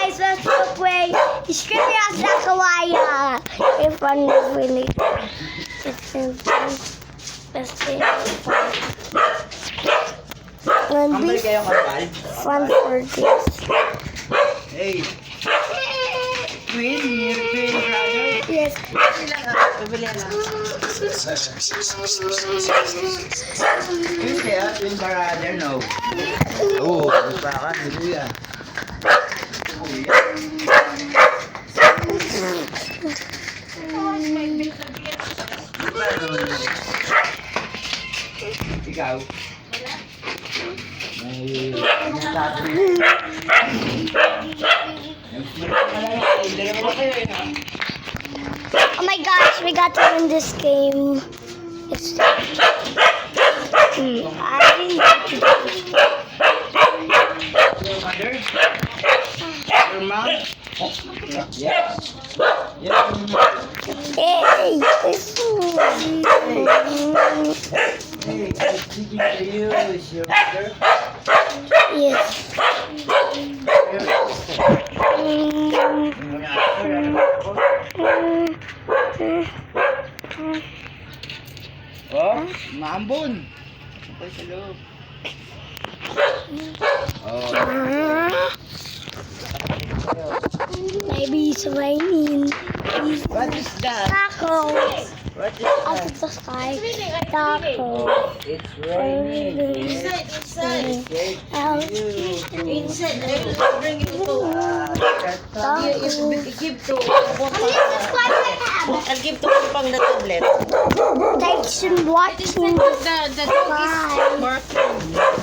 guys, let's go play Trivia Sakawaya. In front of really. It's in let's see. And Kambal be kayo kambal? fun for this. Hey! Twin, brother. Yes. Pabili lang. Twin kaya? Twin brother, no? Oo, gusto ka. Hallelujah. Ikaw? May nasabi. Oh my gosh, we got to win this game. It's I didn't Your mother? Your mom? Yeah. Yeah. Hey, Hey, I'm speaking to you. Is your mother? yes. Oh, maambon. Ito sa loob. Oh. Maybe it's raining. What is that? Taco. What is Up that? in the sky. Taco. It's raining. Inside. Out. Inside. I will bring you to. You give to. I'll give to pang the tablet. Thanks and watching. The dog is Bye. barking.